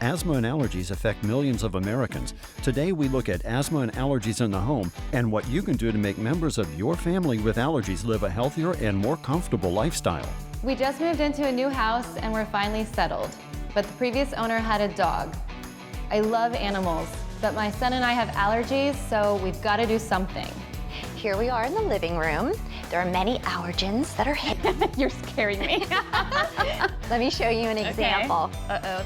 Asthma and allergies affect millions of Americans. Today we look at asthma and allergies in the home and what you can do to make members of your family with allergies live a healthier and more comfortable lifestyle. We just moved into a new house and we're finally settled. But the previous owner had a dog. I love animals, but my son and I have allergies, so we've got to do something. Here we are in the living room. There are many allergens that are hidden. You're scaring me. Let me show you an example. Uh-oh.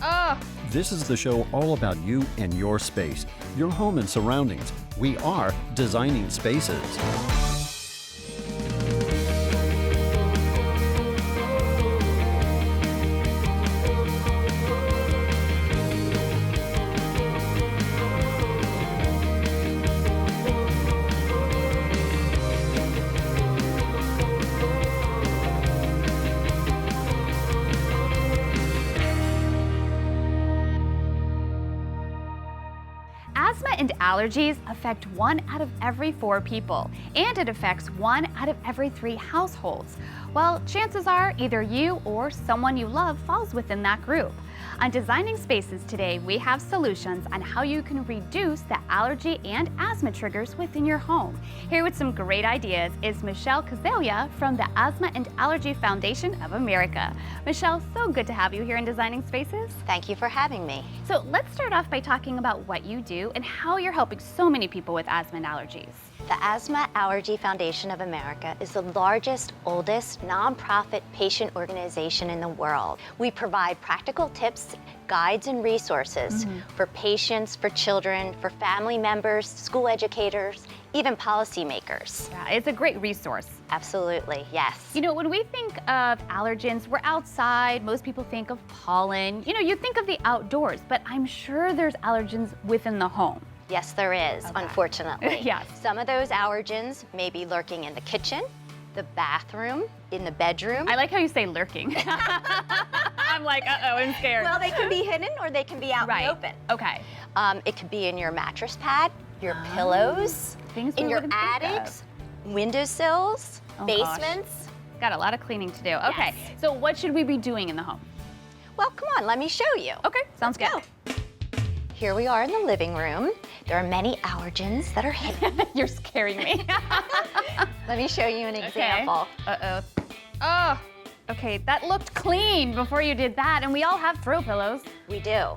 Oh! This is the show all about you and your space, your home and surroundings. We are Designing Spaces. Asthma and allergies affect 1 out of every 4 people, and it affects 1 out of every 3 households. Well, chances are either you or someone you love falls within that group. On Designing Spaces today, we have solutions on how you can reduce the allergy and asthma triggers within your home. Here with some great ideas is Michelle Kazalia from the Asthma and Allergy Foundation of America. Michelle, so good to have you here in Designing Spaces. Thank you for having me. So let's start off by talking about what you do and how you're helping so many people with asthma and allergies. The Asthma Allergy Foundation of America is the largest, oldest nonprofit patient organization in the world. We provide practical tips, guides, and resources for patients, for children, for family members, school educators, even policymakers. Yeah, it's a great resource. Absolutely, yes. You know, when we think of allergens, we're outside. Most people think of pollen. You know, you think of the outdoors, but I'm sure there's allergens within the home. Yes, there is, unfortunately. Yes. Some of those allergens may be lurking in the kitchen, the bathroom, in the bedroom. I like how you say lurking. I'm like, uh-oh, I'm scared. Well, they can be hidden or they can be out in the open. Okay. It could be in your mattress pad, your pillows, Things we in your wouldn't think of. attics, windowsills, Oh, gosh. basements. Got a lot of cleaning to do. Okay, Yes. so what should we be doing in the home? Well, come on, let me show you. Okay, sounds good. Go. Here we are in the living room. There are many allergens that are hidden. You're scaring me. Let me show you an example. Uh-oh. Oh, okay, that looked clean before you did that, and we all have throw pillows. We do,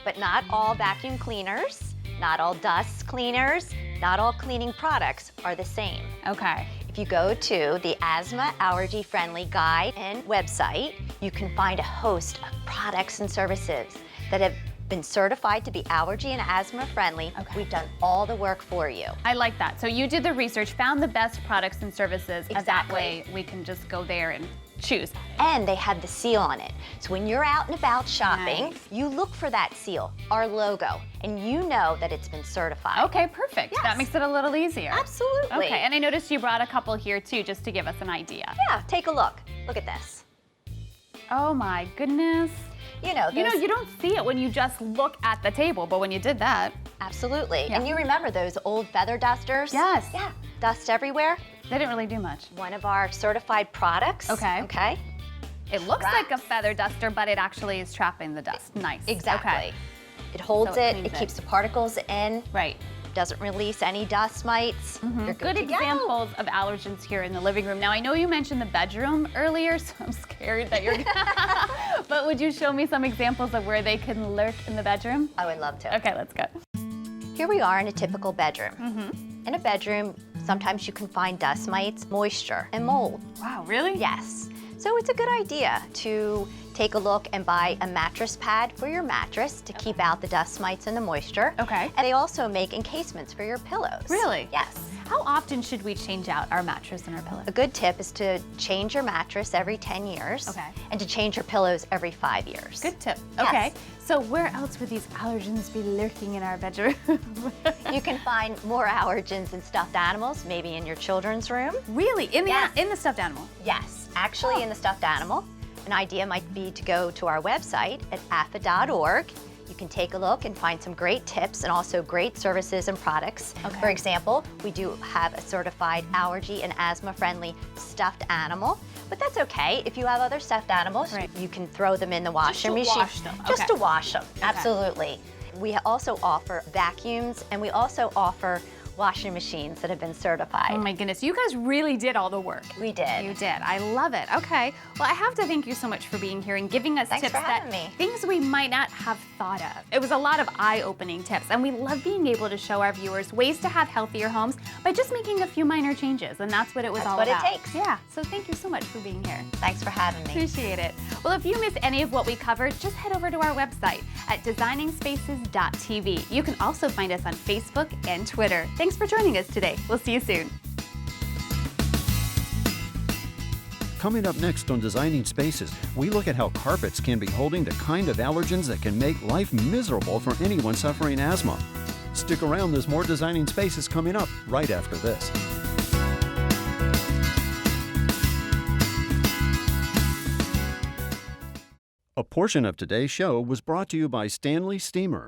but not all vacuum cleaners, not all dust cleaners, not all cleaning products are the same. Okay. If you go to the Asthma Allergy Friendly Guide and website, you can find a host of products and services that have been certified to be allergy and asthma friendly. Okay. We've done all the work for you. I like that. So you did the research, found the best products and services, and that Exactly. way we can just go there and choose. And they have the seal on it. So when you're out and about shopping, Nice. you look for that seal, our logo, and you know that it's been certified. Okay, perfect. Yes. That makes it a little easier. Absolutely. Okay, and I noticed you brought a couple here too, just to give us an idea. Yeah, take a look. Look at this. Oh my goodness. You know, You don't see it when you just look at the table, but when you did that. absolutely. Yeah. And you remember those old feather dusters? Yes. Yeah, dust everywhere. They didn't really do much. One of our certified products. Okay. Okay. It looks like a Traps. feather duster, but it actually is trapping the dust. Nice. Exactly. Okay. It holds So it it, cleans it it. keeps the particles in, Right. doesn't release any dust mites. You're Good to go. examples of allergens here in the living room. Now, I know you mentioned the bedroom earlier, so I'm scared that you're but would you show me some examples of where they can lurk in the bedroom? I would love to. Okay, let's go. Here we are in a typical bedroom. In a bedroom, sometimes you can find dust mites, moisture, and mold. Wow, really? Yes. So it's a good idea to take a look and buy a mattress pad for your mattress to keep out the dust mites and the moisture. Okay. And they also make encasements for your pillows. Really? Yes. How often should we change out our mattress and our pillow? A good tip is to change your mattress every 10 years. Okay. And to change your pillows every 5 years. Good tip. Yes. Okay. So where else would these allergens be lurking in our bedroom? You can find more allergens in stuffed animals, maybe in your children's room. Really? In the Yes. in the stuffed animal? Yes, actually in the stuffed animal. An idea might be to go to our website at apha.org. You can take a look and find some great tips and also great services and products. Okay. For example, we do have a certified allergy and asthma friendly stuffed animal, but that's okay. If you have other stuffed animals, Right. you can throw them in the washer to machine. wash them, Just okay. to wash them, absolutely. We also offer vacuums, and we also offer washing machines that have been certified. Oh my goodness, you guys really did all the work. We did. You did. I love it. Okay. Well, I have to thank you so much for being here and giving us Thanks tips for that having me. things we might not have thought of. It was a lot of eye-opening tips, and we love being able to show our viewers ways to have healthier homes by just making a few minor changes, and that's what it was That's all what it about. takes. Yeah. So thank you so much for being here. Thanks for having me. Appreciate it. Well, if you missed any of what we covered, just head over to our website at designingspaces.tv. You can also find us on Facebook and Twitter. Thanks for joining us today. We'll see you soon. Coming up next on Designing Spaces, we look at how carpets can be holding the kind of allergens that can make life miserable for anyone suffering asthma. Stick around, there's more Designing Spaces coming up right after this. A portion of today's show was brought to you by Stanley Steamer.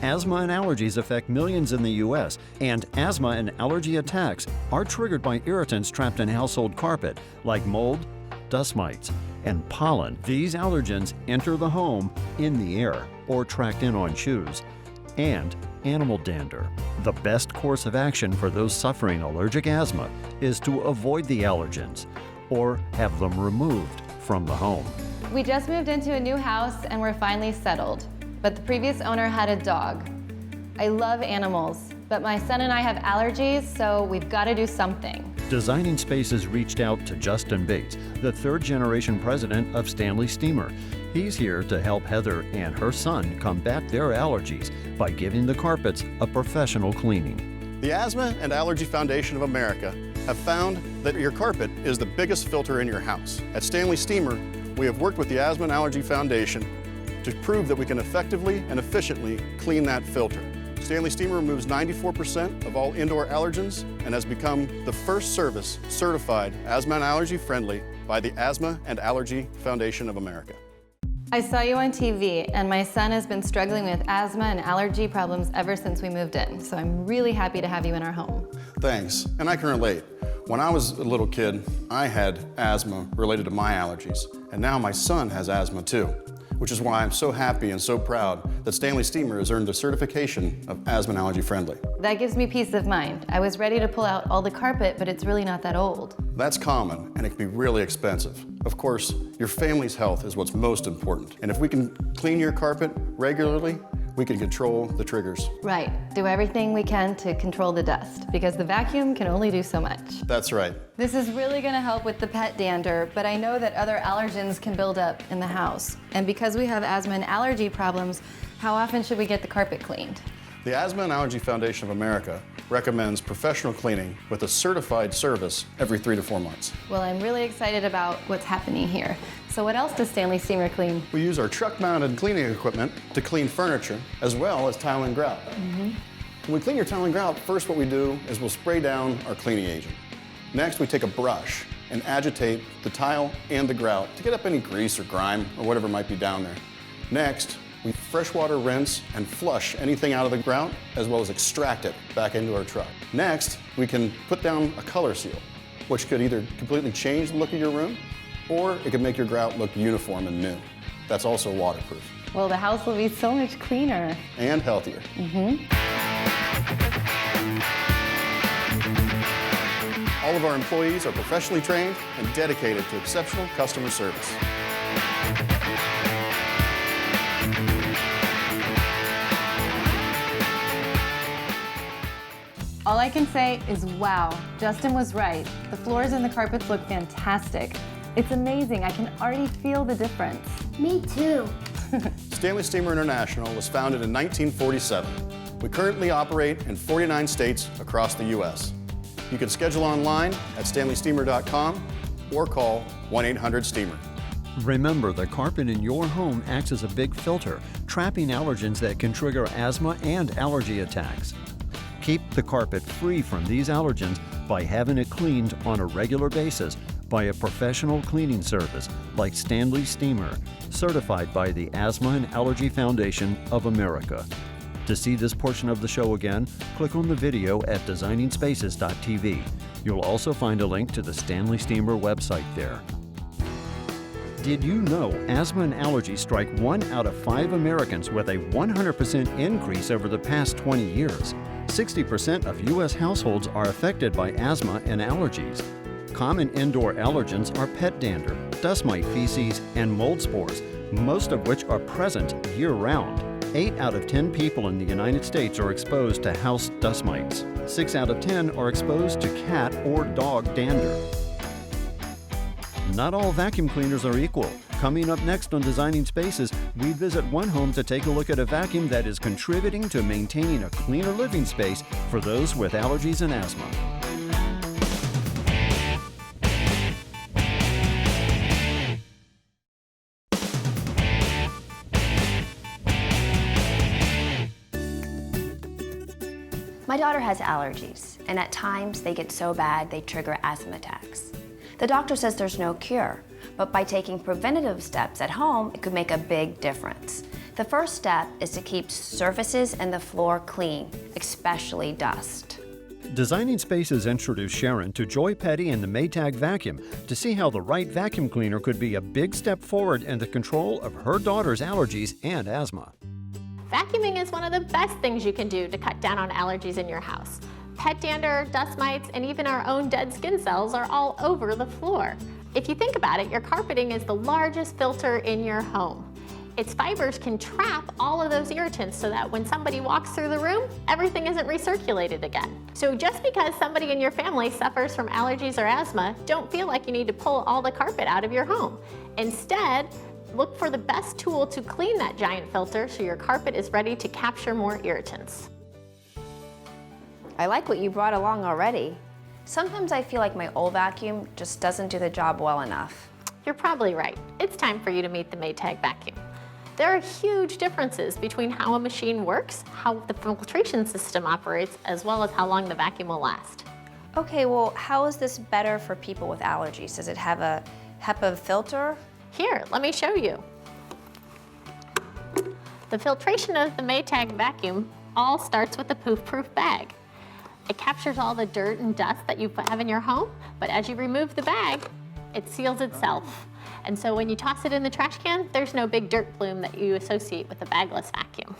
Asthma and allergies affect millions in the U.S., and asthma and allergy attacks are triggered by irritants trapped in household carpet, like mold, dust mites, and pollen. These allergens enter the home in the air or tracked in on shoes, and animal dander. The best course of action for those suffering allergic asthma is to avoid the allergens or have them removed from the home. We just moved into a new house and we're finally settled. But the previous owner had a dog. I love animals, but my son and I have allergies, so we've got to do something. Designing Spaces reached out to Justin Bates, the third-generation president of Stanley Steamer. He's here to help Heather and her son combat their allergies by giving the carpets a professional cleaning. The Asthma and Allergy Foundation of America have found that your carpet is the biggest filter in your house. At Stanley Steamer, we have worked with the Asthma and Allergy Foundation to prove that we can effectively and efficiently clean that filter. Stanley Steamer removes 94% of all indoor allergens and has become the first service certified asthma and allergy friendly by the Asthma and Allergy Foundation of America. I saw you on TV, and my son has been struggling with asthma and allergy problems ever since we moved in, so I'm really happy to have you in our home. Thanks, and I can relate. When I was a little kid, I had asthma related to my allergies, and now my son has asthma too, which is why I'm so happy and so proud that Stanley Steamer has earned the certification of asthma and allergy friendly. That gives me peace of mind. I was ready to pull out all the carpet, but it's really not that old. That's common, and it can be really expensive. Of course, your family's health is what's most important, and if we can clean your carpet regularly, we can control the triggers. Right. Do everything we can to control the dust, because the vacuum can only do so much. That's right. This is really going to help with the pet dander, but I know that other allergens can build up in the house. And because we have asthma and allergy problems, how often should we get the carpet cleaned? The Asthma and Allergy Foundation of America recommends professional cleaning with a certified service every 3 to 4 months. Well, I'm really excited about what's happening here. So what else does Stanley Steamer clean? We use our truck-mounted cleaning equipment to clean furniture as well as tile and grout. When we clean your tile and grout, first what we do is we'll spray down our cleaning agent. Next, we take a brush and agitate the tile and the grout to get up any grease or grime or whatever might be down there. Next, we freshwater rinse and flush anything out of the grout as well as extract it back into our truck. Next, we can put down a color seal, which could either completely change the look of your room or it could make your grout look uniform and new. That's also waterproof. Well, the house will be so much cleaner. And healthier. All of our employees are professionally trained and dedicated to exceptional customer service. All I can say is wow, Justin was right. The floors and the carpets look fantastic. It's amazing, I can already feel the difference. Me too. Stanley Steamer International was founded in 1947. We currently operate in 49 states across the U.S. You can schedule online at stanleysteamer.com or call 1-800-STEAMER. Remember, the carpet in your home acts as a big filter, trapping allergens that can trigger asthma and allergy attacks. Keep the carpet free from these allergens by having it cleaned on a regular basis by a professional cleaning service like Stanley Steamer, certified by the Asthma and Allergy Foundation of America. To see this portion of the show again, click on the video at designingspaces.tv. You'll also find a link to the Stanley Steamer website there. Did you know asthma and allergies strike 1 out of 5 Americans with a 100% increase over the past 20 years? 60% of U.S. households are affected by asthma and allergies. Common indoor allergens are pet dander, dust mite feces, and mold spores, most of which are present year-round. 8 out of 10 people in the United States are exposed to house dust mites. 6 out of 10 are exposed to cat or dog dander. Not all vacuum cleaners are equal. Coming up next on Designing Spaces, we visit one home to take a look at a vacuum that is contributing to maintaining a cleaner living space for those with allergies and asthma. My daughter has allergies, and at times they get so bad they trigger asthma attacks. The doctor says there's no cure, but by taking preventative steps at home, it could make a big difference. The first step is to keep surfaces and the floor clean, especially dust. Designing Spaces introduced Sharon to Joy Petty and the Maytag vacuum to see how the right vacuum cleaner could be a big step forward in the control of her daughter's allergies and asthma. Vacuuming is one of the best things you can do to cut down on allergies in your house. Pet dander, dust mites, and even our own dead skin cells are all over the floor. If you think about it, your carpeting is the largest filter in your home. Its fibers can trap all of those irritants so that when somebody walks through the room, everything isn't recirculated again. So just because somebody in your family suffers from allergies or asthma, don't feel like you need to pull all the carpet out of your home. Instead, look for the best tool to clean that giant filter so your carpet is ready to capture more irritants. I like what you brought along already. Sometimes I feel like my old vacuum just doesn't do the job well enough. You're probably right. It's time for you to meet the Maytag vacuum. There are huge differences between how a machine works, how the filtration system operates, as well as how long the vacuum will last. Okay, well, how is this better for people with allergies? Does it have a HEPA filter? Here, let me show you. The filtration of the Maytag vacuum all starts with a poof-proof bag. It captures all the dirt and dust that you have in your home, but as you remove the bag, it seals itself. And so when you toss it in the trash can, there's no big dirt plume that you associate with a bagless vacuum.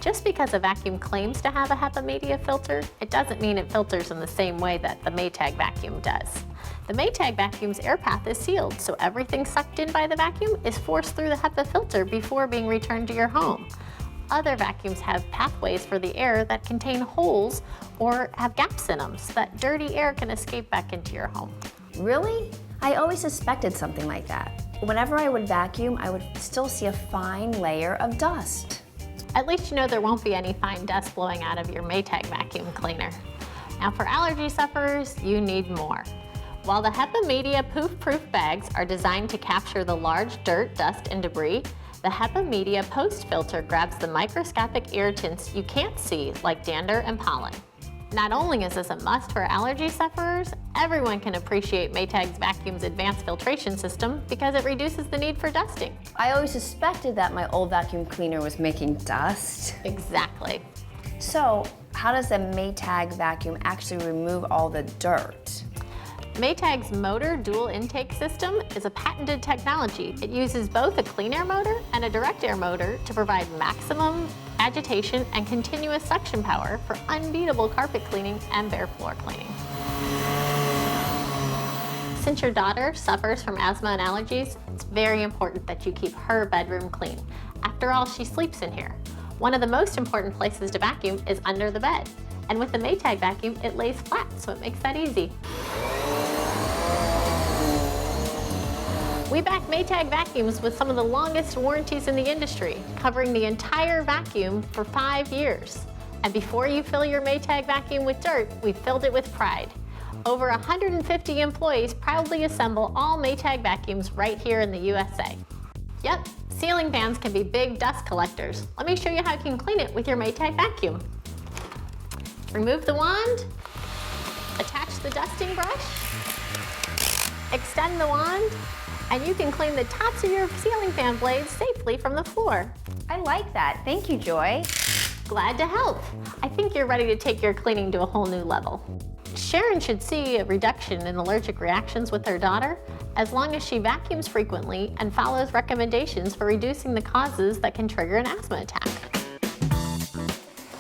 Just because a vacuum claims to have a HEPA media filter, it doesn't mean it filters in the same way that the Maytag vacuum does. The Maytag vacuum's air path is sealed, so everything sucked in by the vacuum is forced through the HEPA filter before being returned to your home. Other vacuums have pathways for the air that contain holes or have gaps in them so that dirty air can escape back into your home. Really? I always suspected something like that. Whenever I would vacuum, I would still see a fine layer of dust. At least you know there won't be any fine dust blowing out of your Maytag vacuum cleaner. Now for allergy sufferers, you need more. While the HEPA Media poof-proof bags are designed to capture the large dirt, dust, and debris, the HEPA Media post filter grabs the microscopic irritants you can't see, like dander and pollen. Not only is this a must for allergy sufferers, everyone can appreciate Maytag's vacuum's advanced filtration system because it reduces the need for dusting. I always suspected that my old vacuum cleaner was making dust. Exactly. So, how does the Maytag vacuum actually remove all the dirt? Maytag's motor dual intake system is a patented technology. It uses both a clean air motor and a direct air motor to provide maximum agitation and continuous suction power for unbeatable carpet cleaning and bare floor cleaning. Since your daughter suffers from asthma and allergies, it's very important that you keep her bedroom clean. After all, she sleeps in here. One of the most important places to vacuum is under the bed. And with the Maytag vacuum, it lays flat, so it makes that easy. We back Maytag vacuums with some of the longest warranties in the industry, covering the entire vacuum for 5 years. And before you fill your Maytag vacuum with dirt, we filled it with pride. Over 150 employees proudly assemble all Maytag vacuums right here in the USA. Yep, ceiling fans can be big dust collectors. Let me show you how you can clean it with your Maytag vacuum. Remove the wand, attach the dusting brush, extend the wand, and you can clean the tops of your ceiling fan blades safely from the floor. I like that. Thank you, Joy. Glad to help. I think you're ready to take your cleaning to a whole new level. Sharon should see a reduction in allergic reactions with her daughter as long as she vacuums frequently and follows recommendations for reducing the causes that can trigger an asthma attack.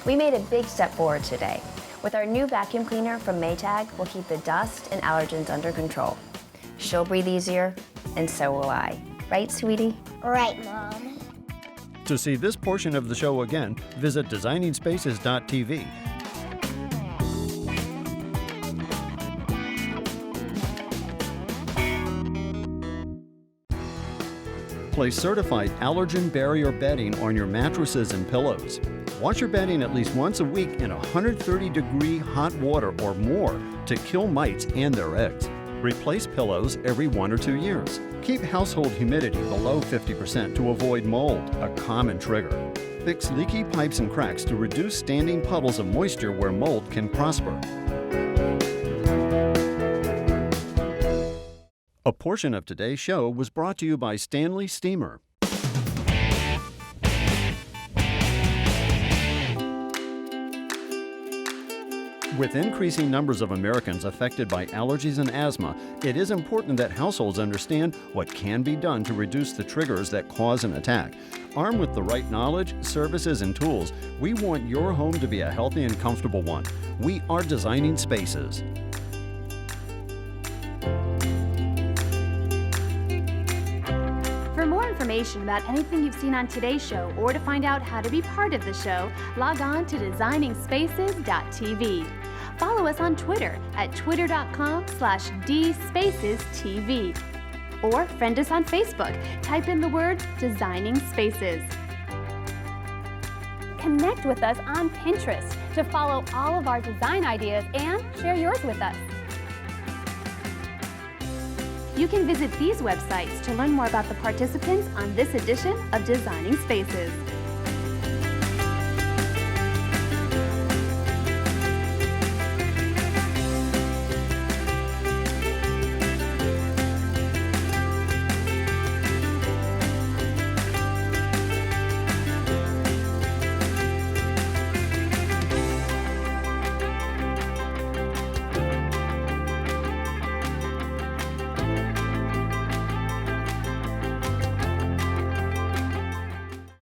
We made a big step forward today. With our new vacuum cleaner from Maytag, we'll keep the dust and allergens under control. She'll breathe easier, and so will I. Right, sweetie? Right, Mom. To see this portion of the show again, visit designingspaces.tv. Place certified allergen barrier bedding on your mattresses and pillows. Wash your bedding at least once a week in 130-degree hot water or more to kill mites and their eggs. Replace pillows every 1 or 2 years. Keep household humidity below 50% to avoid mold, a common trigger. Fix leaky pipes and cracks to reduce standing puddles of moisture where mold can prosper. A portion of today's show was brought to you by Stanley Steamer. With increasing numbers of Americans affected by allergies and asthma, it is important that households understand what can be done to reduce the triggers that cause an attack. Armed with the right knowledge, services, and tools, we want your home to be a healthy and comfortable one. We are designing spaces. For more information about anything you've seen on today's show or to find out how to be part of the show, log on to designingspaces.tv. Follow us on Twitter at twitter.com/dspacestv. Or friend us on Facebook. Type in the word Designing Spaces. Connect with us on Pinterest to follow all of our design ideas and share yours with us. You can visit these websites to learn more about the participants on this edition of Designing Spaces.